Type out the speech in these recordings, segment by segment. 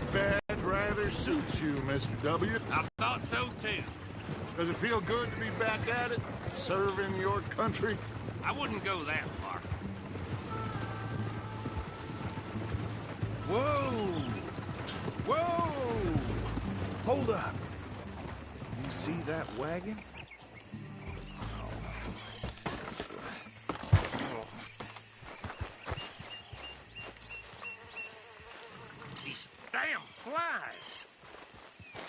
bed rather suits you, Mr. W. I thought so too. Does it feel good to be back at it, serving your country? I wouldn't go that far. Whoa! Whoa! Hold up. You see that wagon? These damn flies.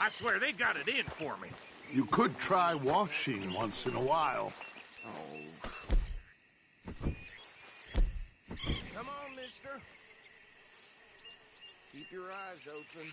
I swear they got it in for me. You could try washing once in a while. Oh. Come on, mister. Keep your eyes open.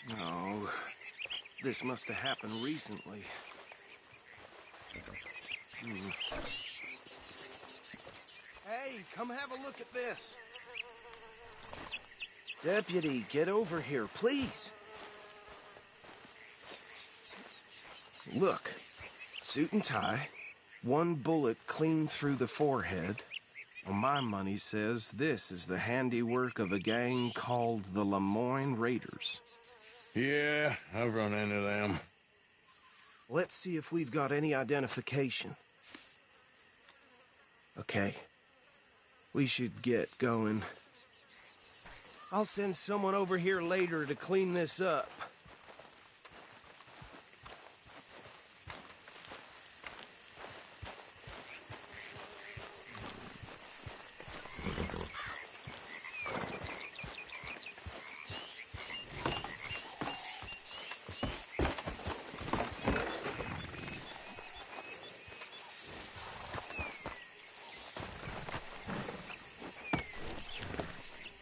No, this must have happened recently. Hey, come have a look at this. Deputy, get over here, please. Look, suit and tie, one bullet clean through the forehead. Well, my money says this is the handiwork of a gang called the Lemoyne Raiders. Yeah, I've run into them. Let's see if we've got any identification. Okay. We should get going. I'll send someone over here later to clean this up.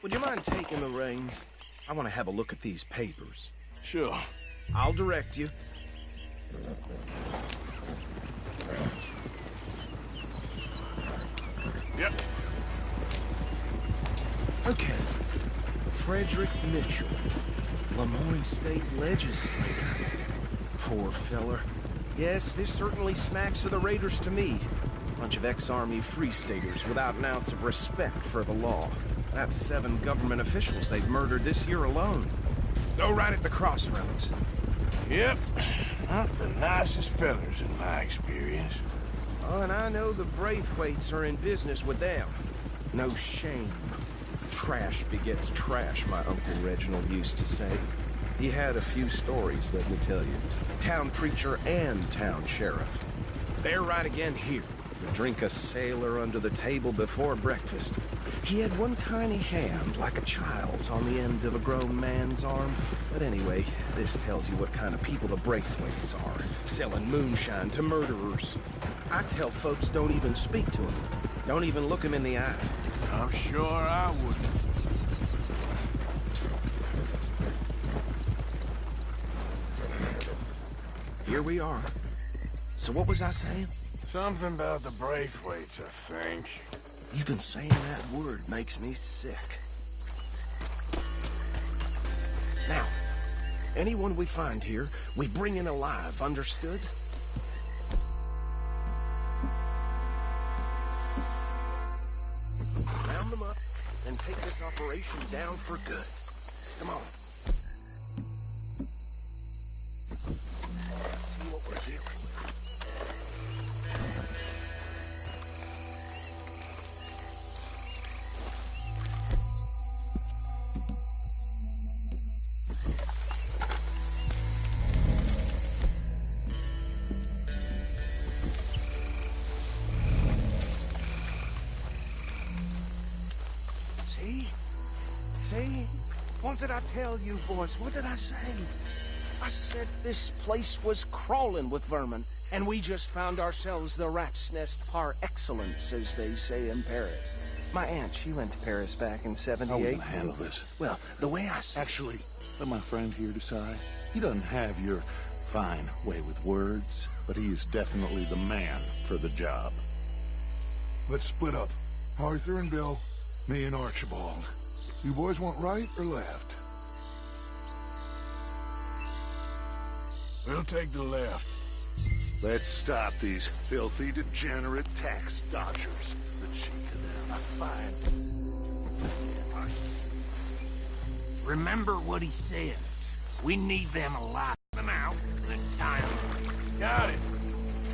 Would you mind taking the reins? I want to have a look at these papers. Sure. I'll direct you. Yep. Okay. Frederick Mitchell, Lemoyne State Legislator. Poor feller. Yes, this certainly smacks of the Raiders to me. Bunch of ex-Army Free Staters without an ounce of respect for the law. That's 7 government officials they've murdered this year alone. Go right at the crossroads. Yep. Not the nicest fellers in my experience. Oh, and I know the Braithwaites are in business with them. No shame. Trash begets trash, my Uncle Reginald used to say. He had a few stories, let me tell you. Town preacher and town sheriff. They're right again here. To drink a sailor under the table before breakfast. He had one tiny hand, like a child's, on the end of a grown man's arm. But anyway, this tells you what kind of people the Braithwaites are. Selling moonshine to murderers. I tell folks don't even speak to them. Don't even look them in the eye. I'm sure I wouldn't. Here we are. So what was I saying? Something about the Braithwaites, I think. Even saying that word makes me sick. Now, anyone we find here, we bring in alive, understood? Round them up and take this operation down for good. Come on. Let's see what we're dealing with. See? What did I tell you, boys? What did I say? I said this place was crawling with vermin, and we just found ourselves the rat's nest par excellence, as they say in Paris. My aunt, she went to Paris back in '78. How are we gonna handle this? Well, the way I see Actually, let my friend here decide. He doesn't have your fine way with words, but he is definitely the man for the job. Let's split up. Arthur and Bill, me and Archibald. You boys want right or left? We'll take the left. Let's stop these filthy, degenerate tax dodgers. The cheek of them. Fine. Remember what he said. We need them alive now. The time. Got it,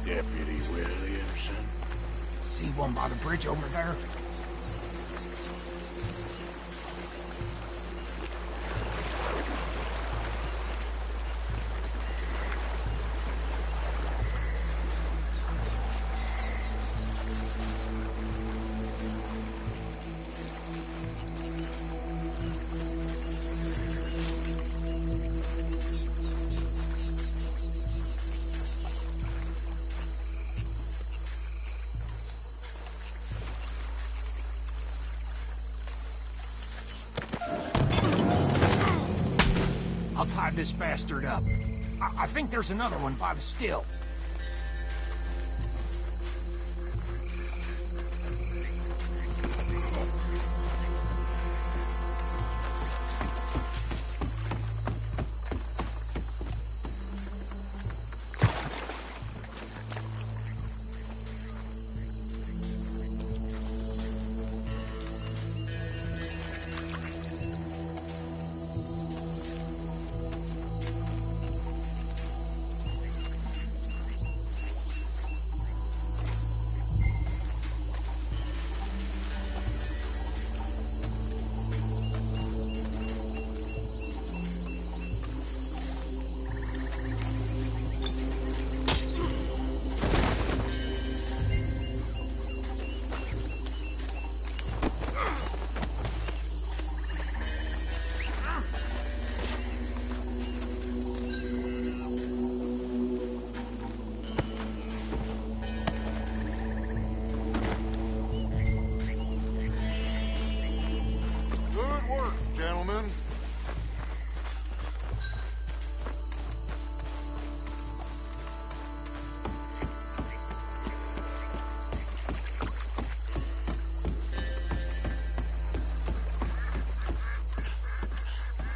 Deputy Williamson. See one by the bridge over there? I'll tie this bastard up. I think there's another one by the still.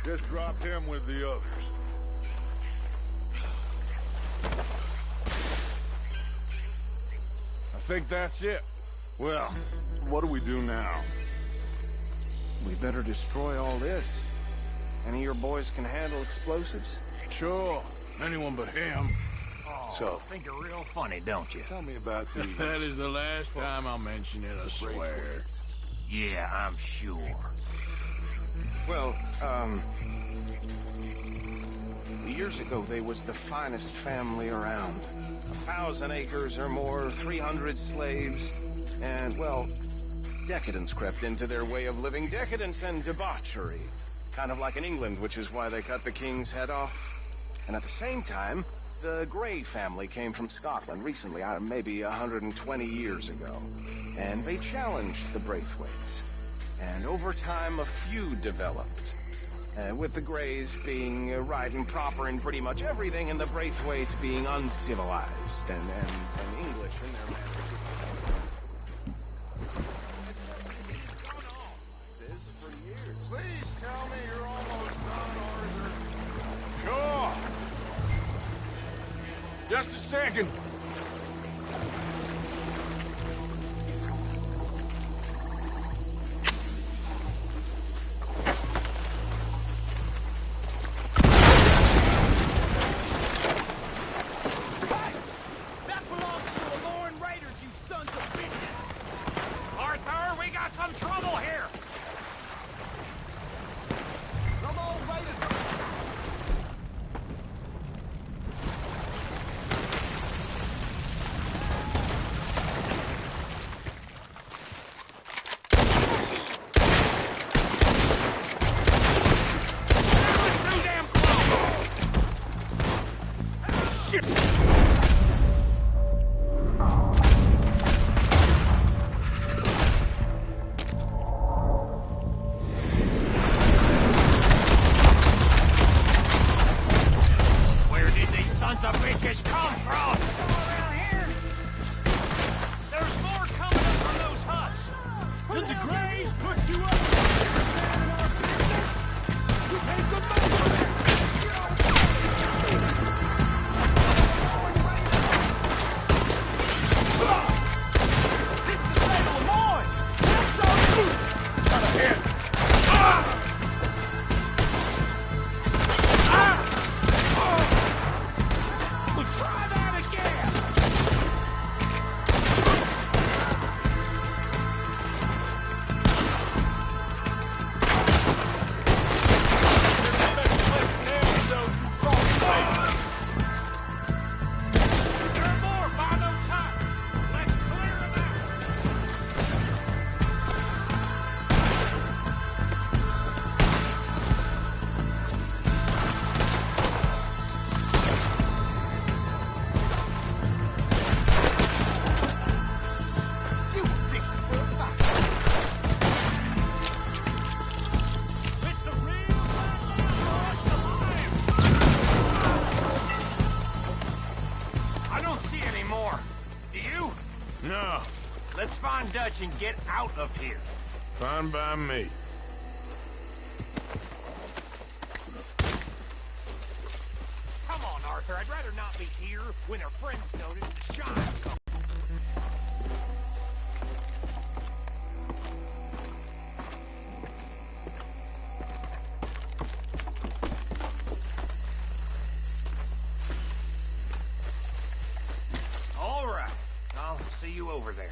Just drop him with the others. I think that's it. Well, what do we do now? we better destroy all this. Any of your boys can handle explosives? Sure, anyone but him. Oh, So- think you're real funny, don't you? Tell me about these. That is the last time I'll mention it, I swear. Yeah, I'm sure. Well, Years ago, they was the finest family around. 1,000 acres or more, 300 slaves, and, well, decadence crept into their way of living. Decadence and debauchery. Kind of like in England, which is why they cut the king's head off. And at the same time, the Grey family came from Scotland recently, maybe 120 years ago. And they challenged the Braithwaites. And over time, a feud developed. With the Greys being right and proper in pretty much everything, and the Braithwaites being uncivilized and English in their manners. Please tell me you're almost done, Arthur. Sure. Just a second. Dutch and get out of here. Fine by me. Come on, Arthur. I'd rather not be here when our friends notice the shine. All right. I'll see you over there.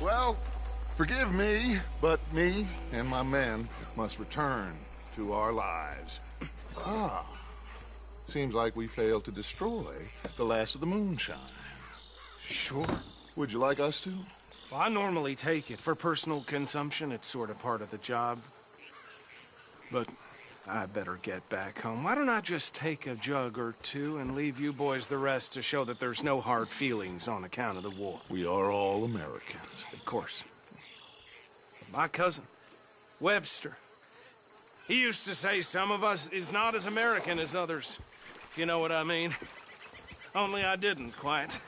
Well, forgive me, but me and my men must return to our lives. Ah, seems like we failed to destroy the last of the moonshine. Sure. Would you like us to? Well, I normally take it for personal consumption. It's sort of part of the job. But I better get back home. Why don't I just take a jug or two and leave you boys the rest to show that there's no hard feelings on account of the war? We are all Americans. Of course. My cousin, Webster, he used to say some of us is not as American as others, if you know what I mean. Only I didn't quite.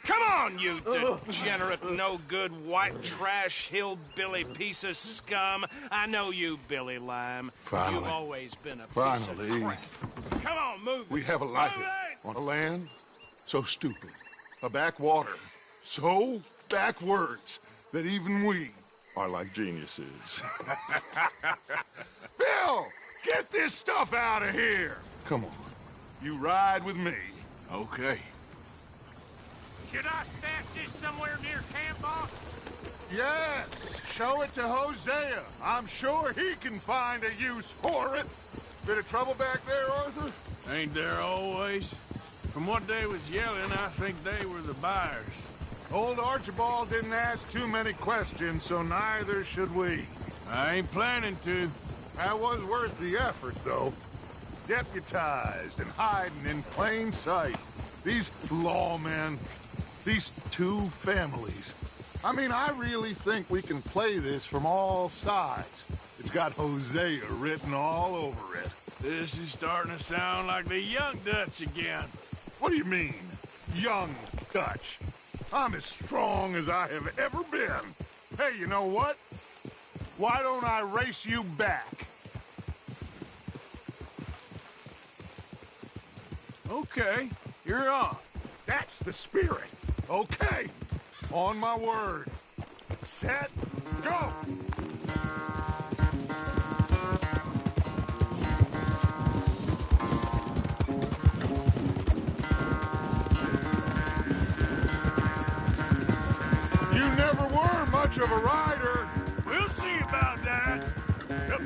Come on, you degenerate, no-good, white trash, hillbilly piece of scum. I know you, Billy Lime. Finally. You've always been a piece Finally. of crap. Come on, move it. We have a life Move it! on a land so stupid, a backwater so backwards that even we are like geniuses. Bill, get this stuff out of here! Come on, you ride with me. Okay. Should I stash this somewhere near camp, boss? Yes, show it to Hosea. I'm sure he can find a use for it. Bit of trouble back there, Arthur? Ain't there always? From what they was yelling, I think they were the buyers. Old Archibald didn't ask too many questions, so neither should we. I ain't planning to. That was worth the effort, though. Deputized and hiding in plain sight. These lawmen, these two families. I mean, I really think we can play this from all sides. It's got Hosea written all over it. This is starting to sound like the Young Dutch again. What do you mean, young Dutch? I'm as strong as I have ever been. Hey, you know what? Why don't I race you back? Okay, you're on. That's the spirit. Okay, on my word. Set, go! You never were much of a rider. We'll see about that. Yep.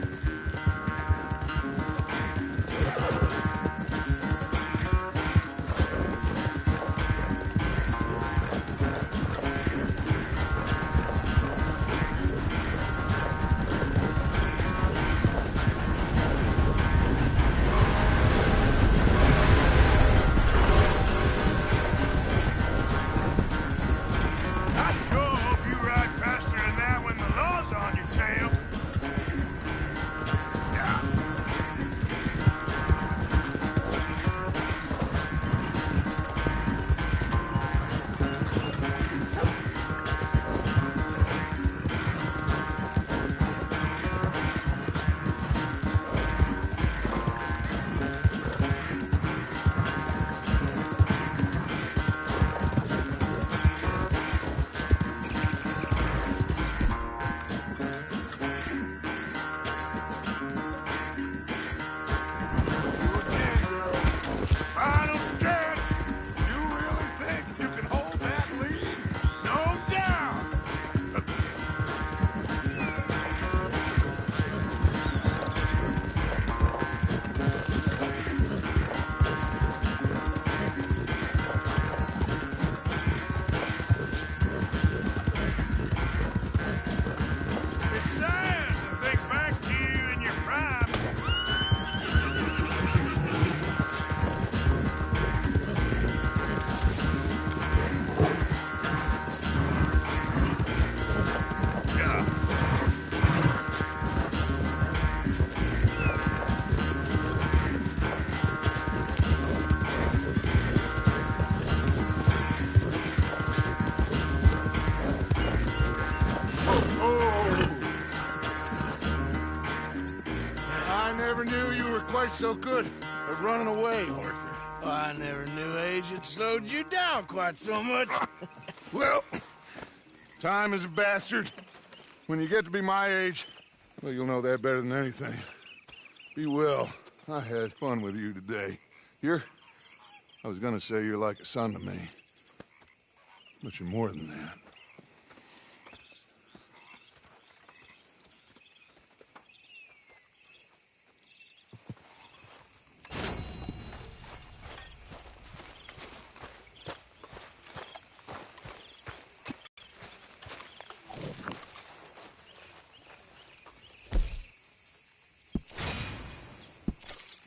I sure hope you ride faster than that when the law's on your tail. Final stretch. You really think you can hold that lead? No doubt. It's sad to think back to you in your prime. Yeah. I never knew you were quite so good at running away, Arthur. I never knew age had slowed you down quite so much. Well, time is a bastard. When you get to be my age, well, you'll know that better than anything. Be well. I had fun with you today. I was gonna say you're like a son to me. But you're more than that.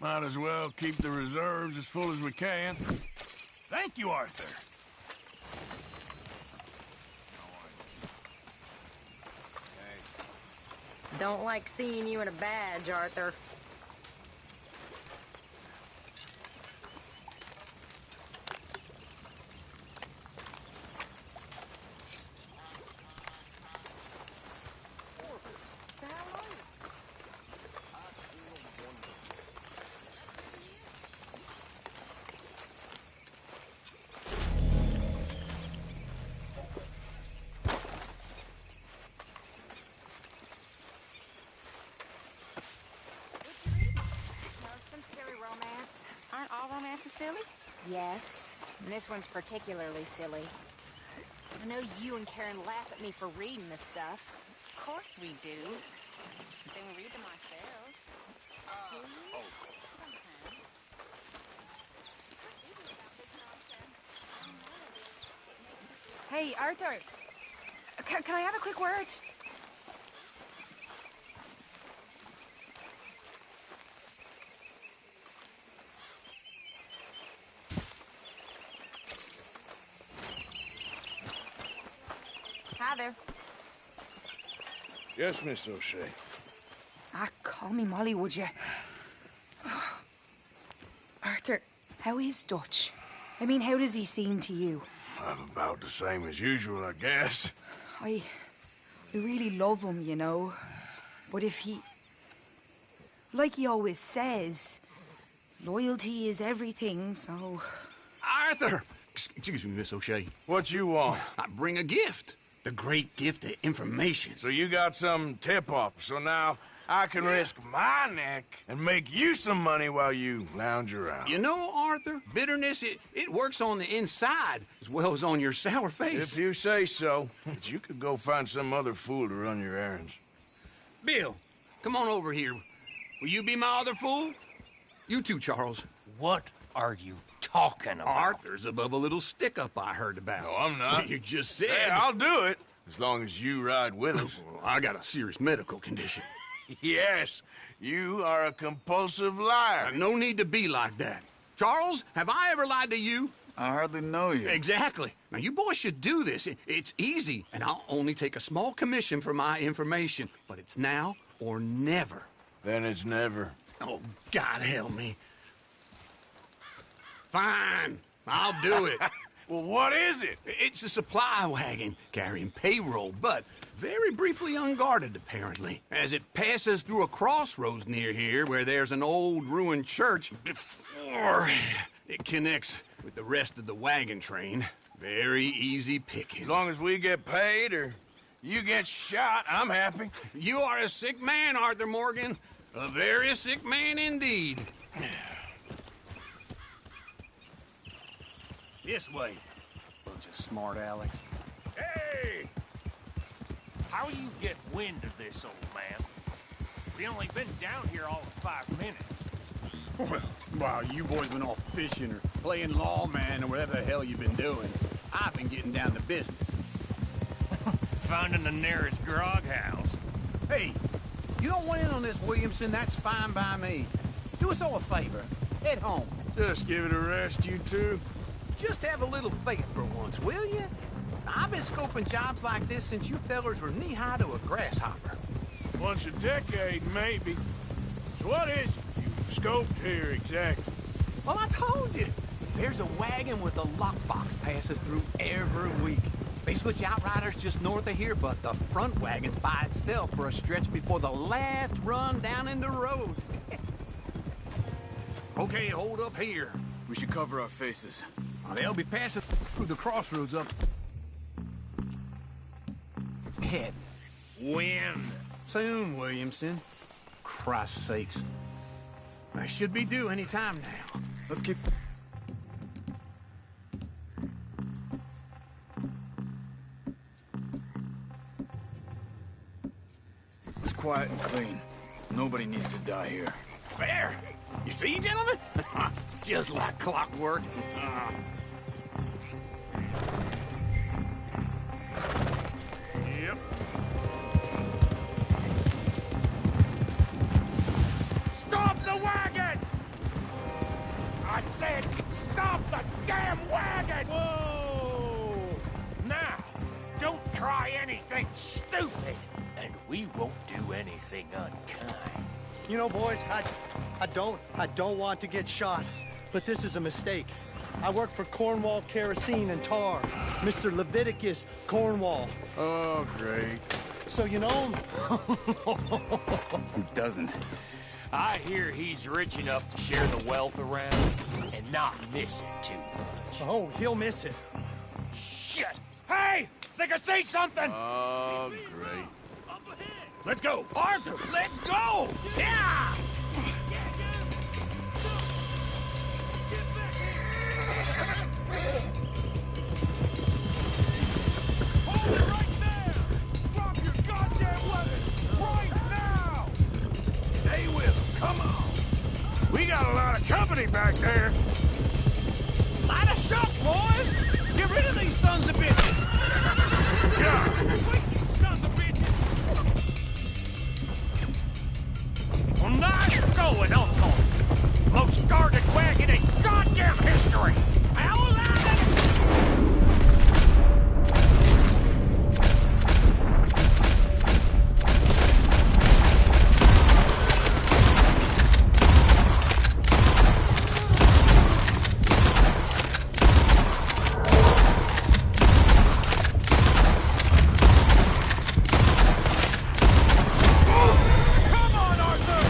Might as well keep the reserves as full as we can. Thank you, Arthur. Don't like seeing you in a badge, Arthur. Aren't all romances silly? Yes, and this one's particularly silly. I know you and Karen laugh at me for reading this stuff. Of course we do. Then we read them ourselves. Hey, Arthur. Can I have a quick word? Hi there. Yes, Miss O'Shea. Call me Molly, would you? Arthur, how is Dutch? I mean, how does he seem to you? About the same as usual, I guess. I really love him, you know. But if he... Like he always says, loyalty is everything, so... Arthur! Excuse me, Miss O'Shea. What you want? I bring a gift. The great gift of information. So you got some tip-off, so now I can risk my neck and make you some money while you lounge around. You know, Arthur, bitterness, it works on the inside as well as on your sour face. If you say so. But you could go find some other fool to run your errands. Bill, come on over here. Will you be my other fool? You too, Charles. What are you talking about? Arthur's above a little stick-up I heard about. No, I'm not. You just said... Hey, I'll do it, as long as you ride with us. I got a serious medical condition. Yes, you are a compulsive liar. No need to be like that. Charles, have I ever lied to you? I hardly know you. Exactly. Now, you boys should do this. It's easy, and I'll only take a small commission for my information. But it's now or never. Then it's never. Oh, God help me. Fine, I'll do it. Well, what is it? It's a supply wagon carrying payroll, but very briefly unguarded, apparently, as it passes through a crossroads near here where there's an old ruined church before it connects with the rest of the wagon train. Very easy pickings. As long as we get paid or you get shot, I'm happy. You are a sick man, Arthur Morgan. A very sick man indeed. This way. Bunch of smart Alex. Hey! How you get wind of this, old man? We only been down here all of 5 minutes. Well, while you boys been off fishing or playing lawman or whatever the hell you've been doing, I've been getting down to business. Finding the nearest grog house. Hey, you don't want in on this, Williamson, that's fine by me. Do us all a favor. Head home. Just give it a rest, you two. Just have a little faith for once, will you? I've been scoping jobs like this since you fellers were knee-high to a grasshopper. Once a decade, maybe. So what is it you've scoped here exactly? Well, I told you. There's a wagon with a lockbox passes through every week. They switch outriders just north of here, but the front wagon's by itself for a stretch before the last run down into roads. Okay, hold up here. We should cover our faces. They'll be passing through the crossroads up ahead. When? Soon, Williamson. Christ's sakes. I should be due any time now. Let's keep... quiet and clean. Nobody needs to die here. There! You see, gentlemen? Just like clockwork. Yep. Stop the wagon! I said, stop the damn wagon! Whoa! Now, don't try anything stupid, and we won't do anything unkind. You know, boys, I don't want to get shot, but this is a mistake. I work for Cornwall Kerosene and Tar, Mr. Leviticus Cornwall. Oh, great. So you know him? Who doesn't? I hear he's rich enough to share the wealth around and not miss it too much. Oh, he'll miss it. Shit! Hey! Think I see something? Oh, great. Let's go! Arthur, let's go! Yeah! Hold it right there! Drop your goddamn weapon! Right now! Stay with him, come on. We got a lot of company back there. Light a shot, boys! Get rid of these sons of bitches! Yeah. Wait, you sons of bitches! Well, nice going, Uncle! Most guarded wagon in goddamn history! How loud? Come on, Arthur!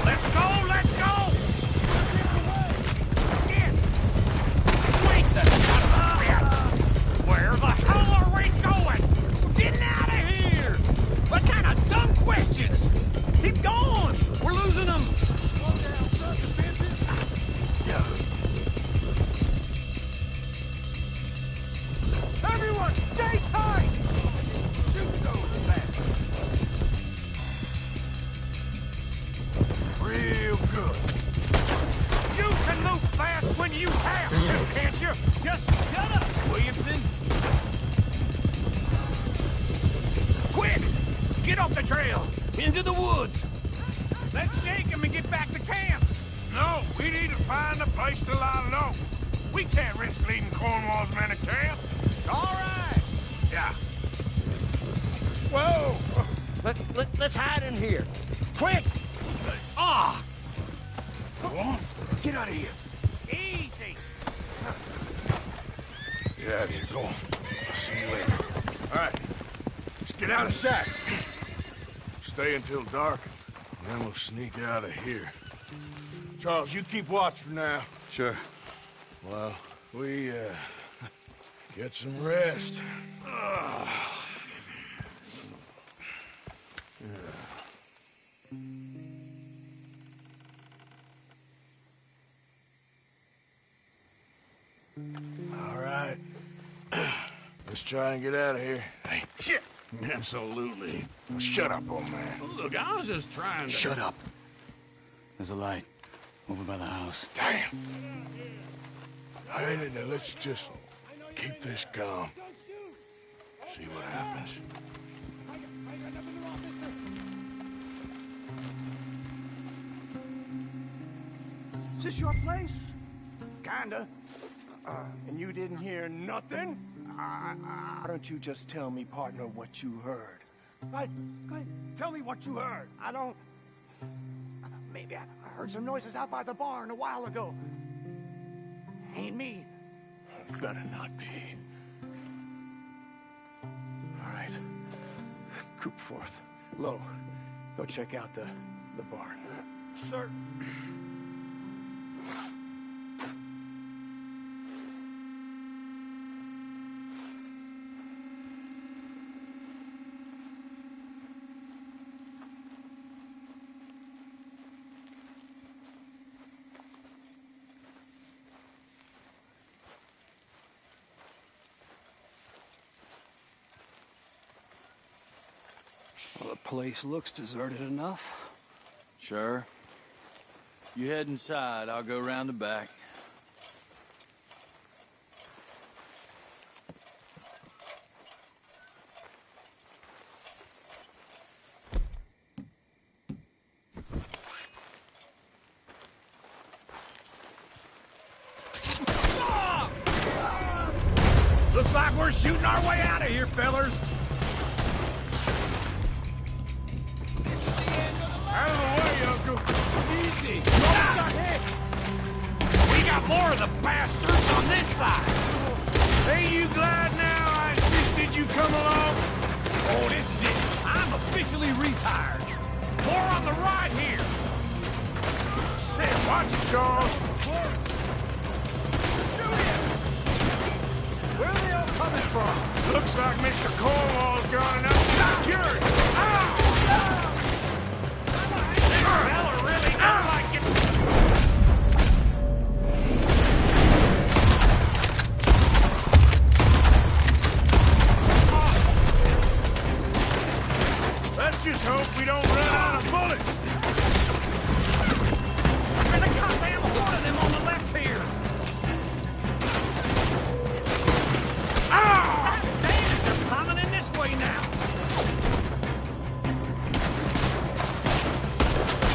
Let's go, let's go! Again! Wait the son of a bitch! Where the hell are we going? Getting out of here! What kind of dumb questions? Keep going! We're losing them! Everyone, stay tight! Shoot those bastards! Real good. You can move fast when you have to, can't you? Just shut up, Williamson! Quick! Get off the trail! Into the woods! Let's shake him and get back to camp! No, we need to find a place to lie low. We can't risk leading Cornwall's men to camp. All right! Yeah. Whoa! Let's hide in here. Quick! Ah! Go on. Get out of here. Easy. Get out of here. Go on. I'll see you later. All right. Let's get out of sight. Stay until dark, and then we'll sneak out of here. Charles, you keep watch for now. Sure. Well, we, get some rest. All right. Let's try and get out of here. Hey, Shit! absolutely. Shut up, old man. Look, I was just trying to... Shut up. There's a light over by the house. Damn. Hey, now let's just keep this calm. See what happens. Is this your place? Kinda. And you didn't hear nothing? Why don't you just tell me, partner, what you heard? Right? Tell me what you heard. I don't... Maybe I heard some noises out by the barn a while ago. Ain't me. Better not be. All right. Coop forth. Low. Go check out the barn. Sir. Place looks deserted enough. Sure. You head inside, I'll go round the back. Looks like we're shooting our way out of here, fellers. Out of the way, Uncle. Easy. We got more of the bastards on this side. Ain't you glad now I insisted you come along? Oh, this is it. I'm officially retired. More on the right here. Shit, watch it, Charles. Where are they all coming from? Looks like Mr. Cornwall's gone enough to security. This fella really don't like it. Let's just hope we don't run out of bullets. There's a goddamn horde of them on the left here. Ah! Damn it, they're coming in this way now.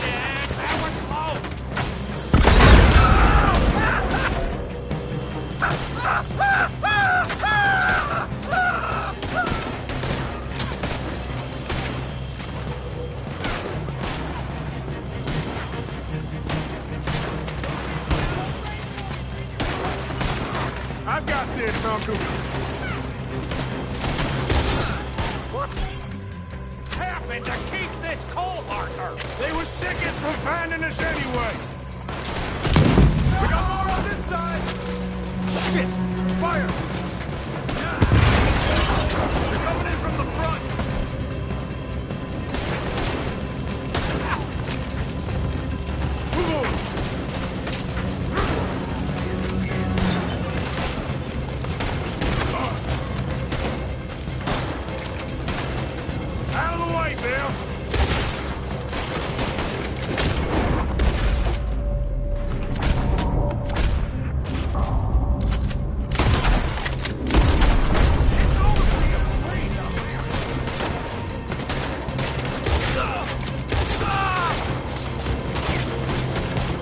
Yeah, that was close. I've got this, Uncle. What happened to keep this coal, Arthur? They were seconds from finding us anyway. We got more on this side. Shit! Fire! They're coming in from the front. Move on. Out of the way, Bill.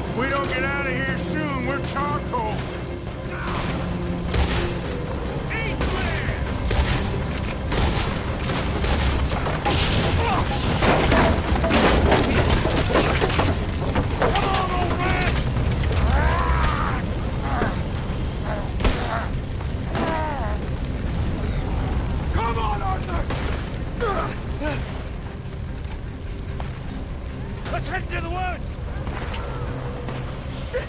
If we don't get out of here soon, we're charcoal. Come on, Arthur! Let's head to the woods. Shit!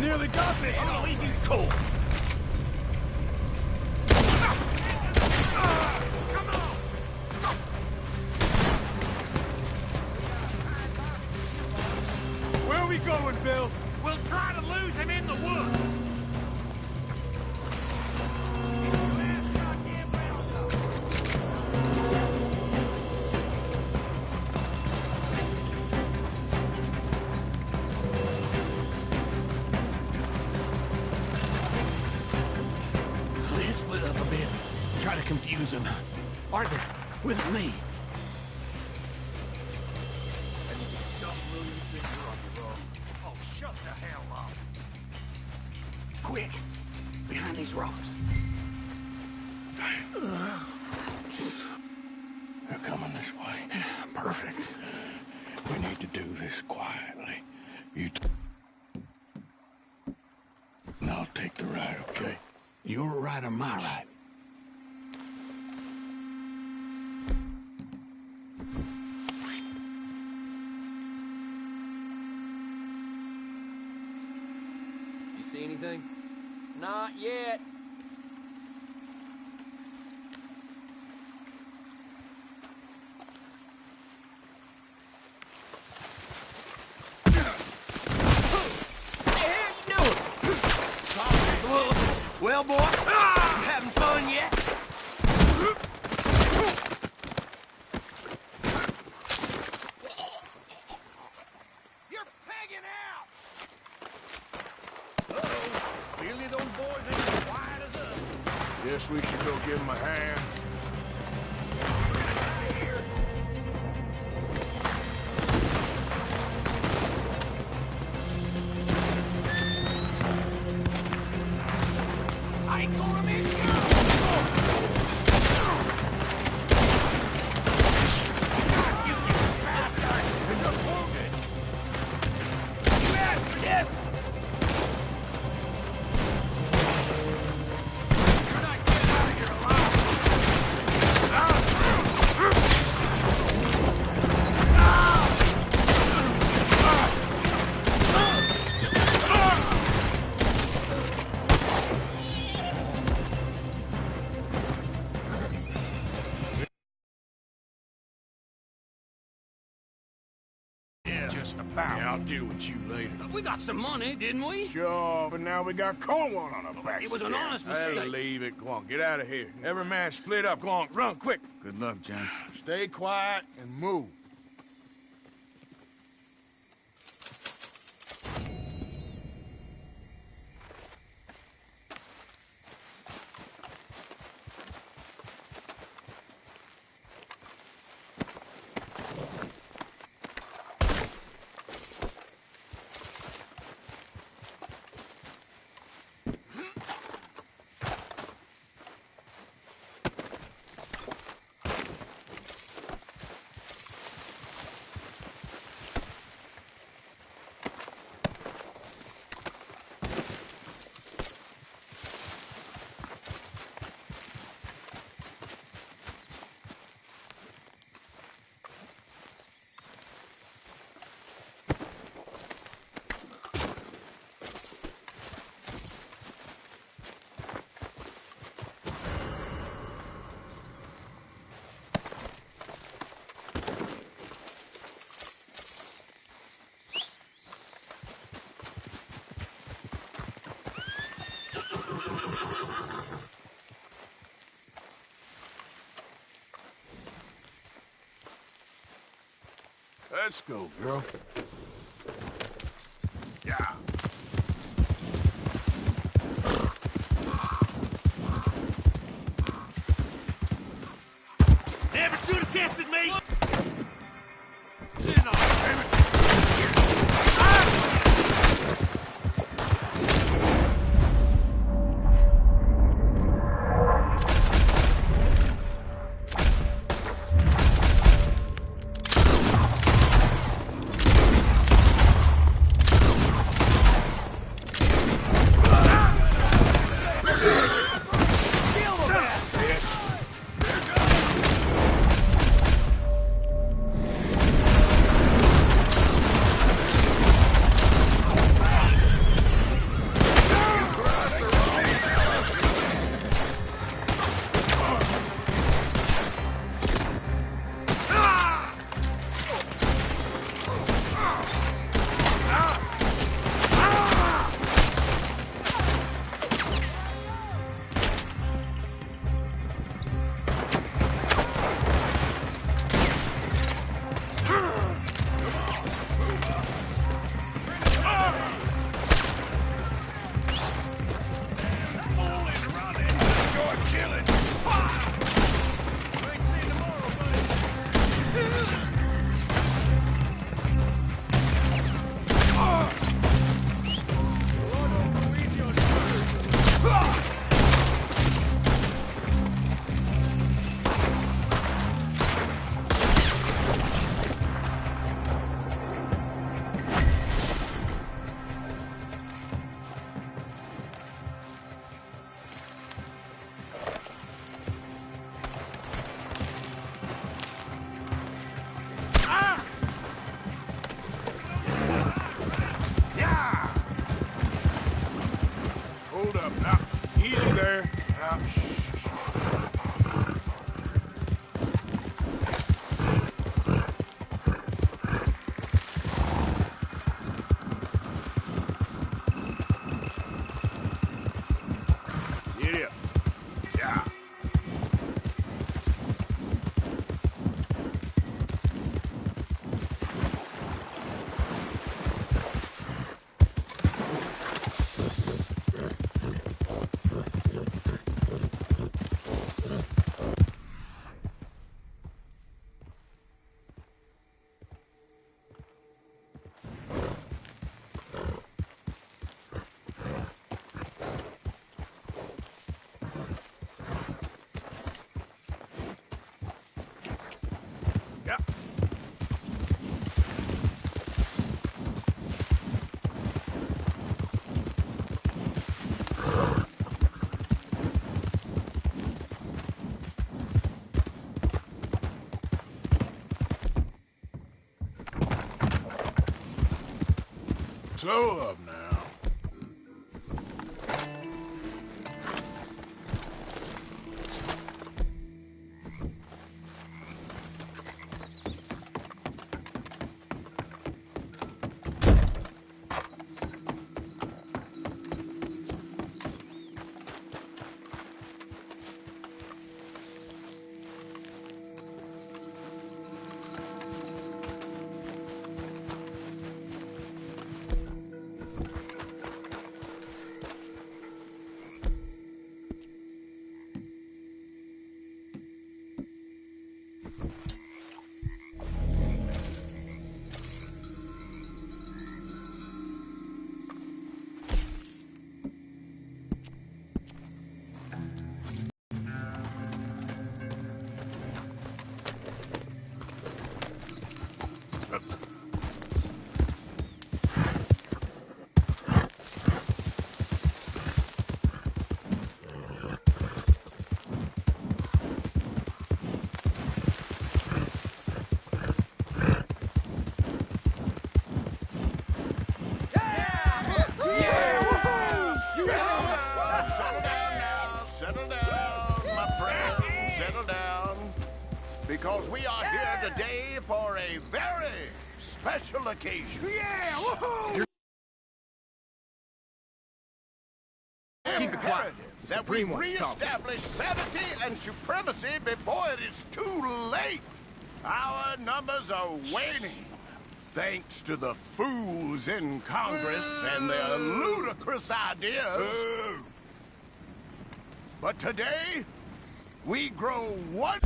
Nearly got me. I'll leave you cold. Come on. Where are we going, Bill? We'll try to lose him in the woods. Let's split up a bit. Try to confuse him. Arthur, with me. Oh, shut the hell up. Quick, behind these rocks. They're coming this way. Perfect. We need to do this quietly. And I'll take the right, okay? Your right or my right? You see anything? Not yet. Well, boy, you having fun yet? boys ain't as quiet as us. Guess we should go give him a hand. I ain't gonna miss you! Got you, you bastard! You're just wounded! Yes! Yes! You're not getting out of here just about. Yeah, I'll deal with you later. We got some money, didn't we? Sure, but now we got Cornwall on our backs. It was an again. honest Hey, mistake. leave it. Go on, get out of here. Every man split up. Go on, run, quick. Good luck, gents. Stay quiet and move. Let's go, girl. Yeah. Never should have tested me! Hold up now. Easy there. Now, shh. Get up. Yeah. Slow up now. Because we are here today for a very special occasion. Yeah! Woohoo! Keep it quiet. That we reestablish sanity and supremacy before it is too late. Our numbers are waning, thanks to the fools in Congress and their ludicrous ideas. But today, we grow one.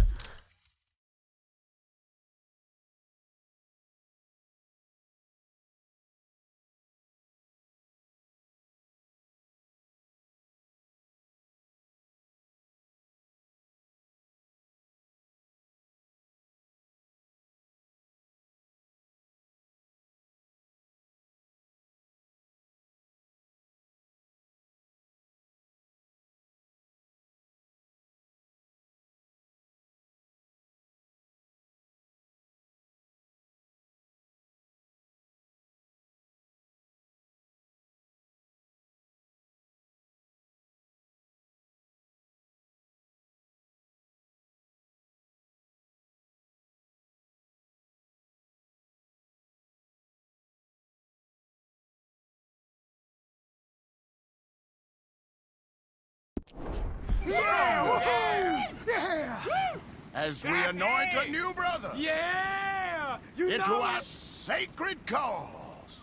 Yeah! Yeah! As we anoint a new brother. Yeah! Into our sacred cause.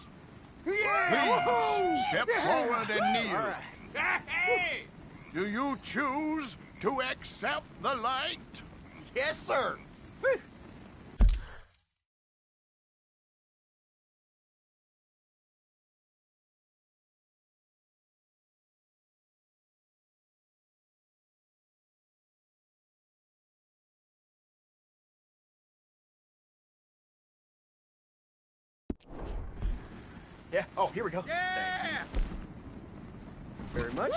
Yeah! Please step forward and kneel. All right. Hey! Do you choose to accept the light? Yes, sir. Yeah. Oh, here we go. Yeah! Very much.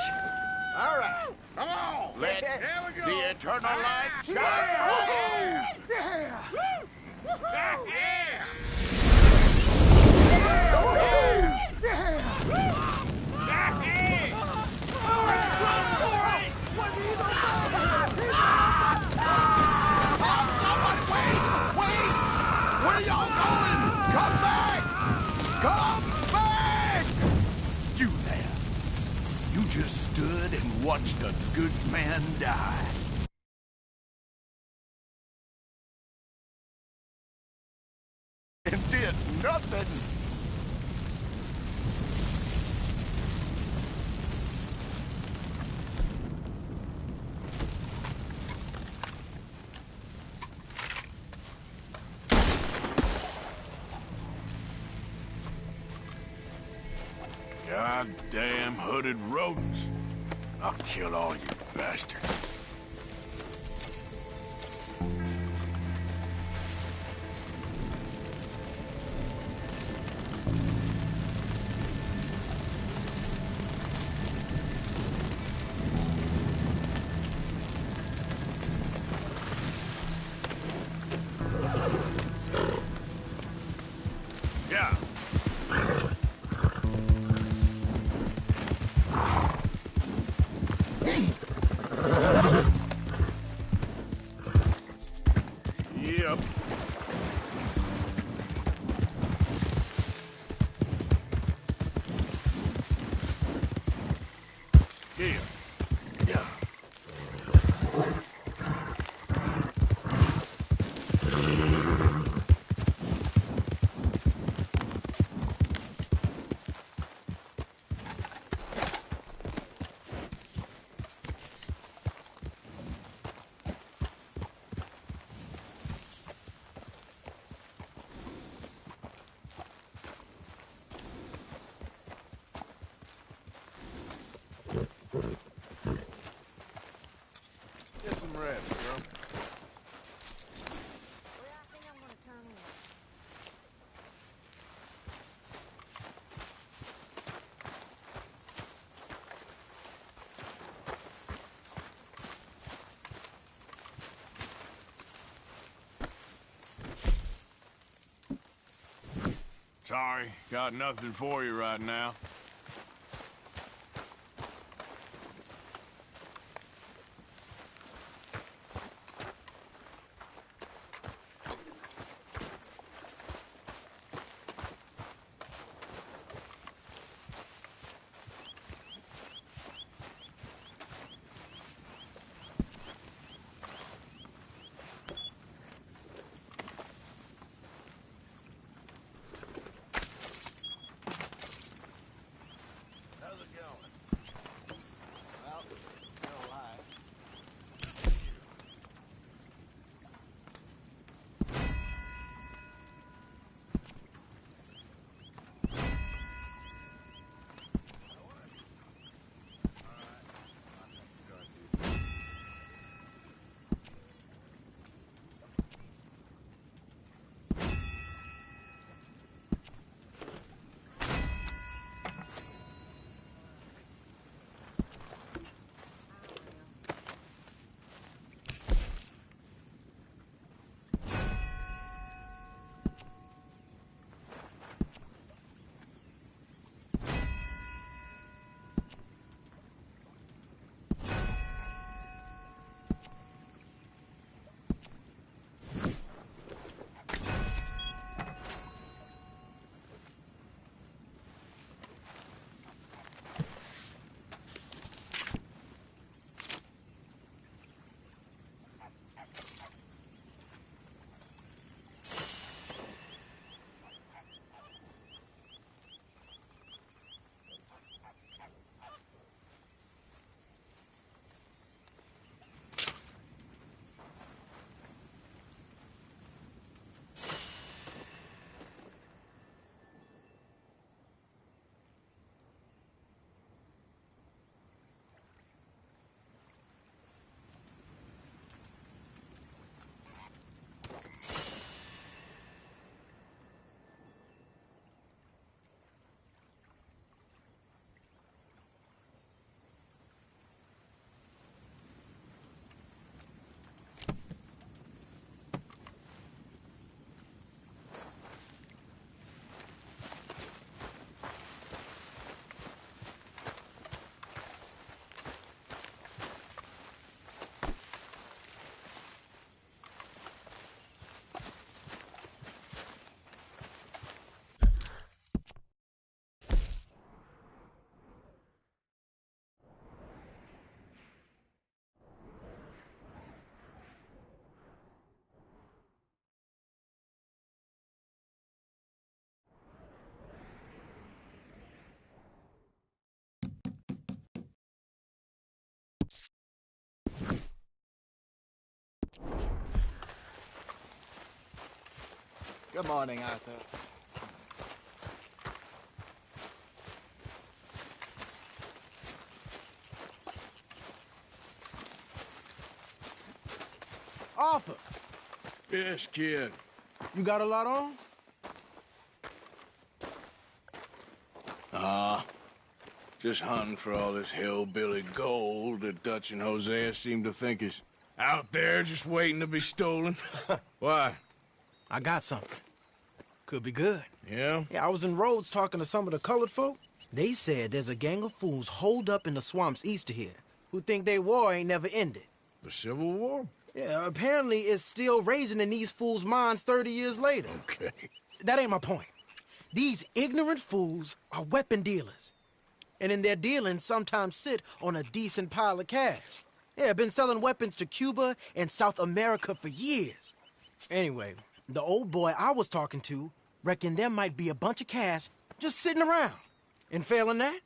All right. Come on! Let we go. the eternal light shine! Yeah! Yeah! Where y'all going? Come back! Come back! You there. You just stood and watched a good man die. And did nothing. Goddamn hooded rodents. I'll kill all you bastards. Yeah. Here. Yeah. Get some rest, bro. Where I think I'm gonna turn in. Sorry, got nothing for you right now. How's it going? Well, still alive. Good morning, Arthur. Arthur, Yes, kid. you got a lot on? Just hunting for all this hillbilly gold that Dutch and Hosea seem to think is out there just waiting to be stolen. Why? I got something. Could be good. Yeah? Yeah, I was in Rhodes talking to some of the colored folk. They said there's a gang of fools holed up in the swamps east of here who think their war ain't never ended. The Civil War? Yeah, apparently it's still raging in these fools' minds 30 years later. Okay. That ain't my point. These ignorant fools are weapon dealers. and in their dealings sometimes sit on a decent pile of cash. Yeah, been selling weapons to Cuba and South America for years. Anyway, the old boy I was talking to reckoned there might be a bunch of cash just sitting around. And failing that,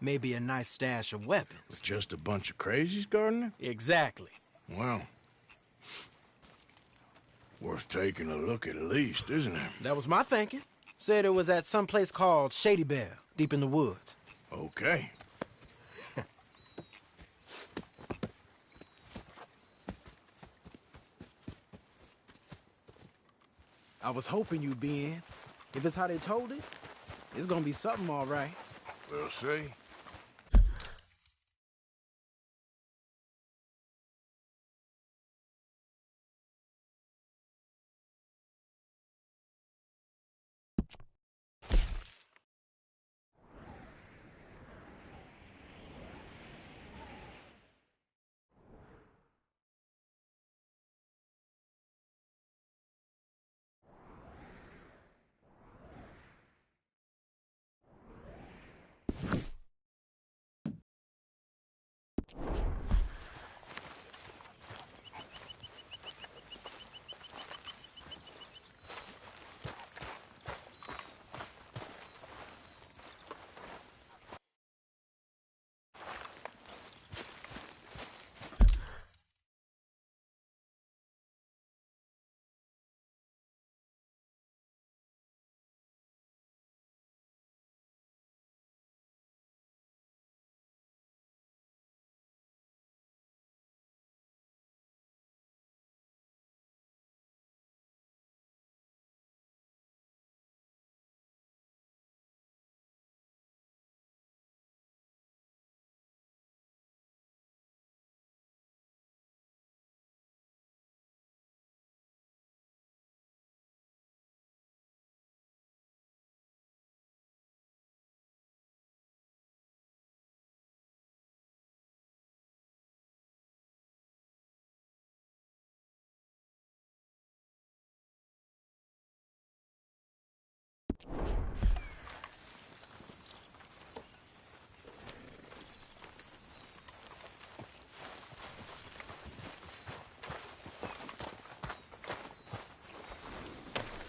maybe a nice stash of weapons. With just a bunch of crazies guarding it? Exactly. Well, worth taking a look at least, isn't it? That was my thinking. Said it was at some place called Shady Bear, deep in the woods. Okay. I was hoping you'd be in. If it's how they told it, it's gonna be something all right. We'll see.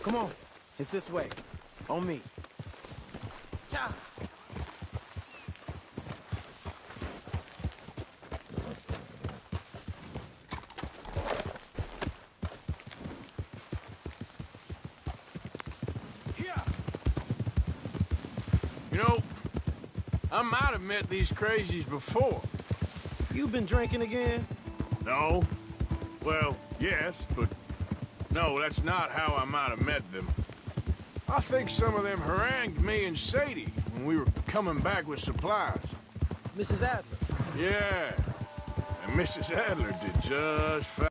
Come on, it's this way. On me. Cha! You know, I might have met these crazies before. You been drinking again? No. Well, yes, but no, that's not how I might have met them. I think some of them harangued me and Sadie when we were coming back with supplies. Mrs. Adler? Yeah. And Mrs. Adler did just fine.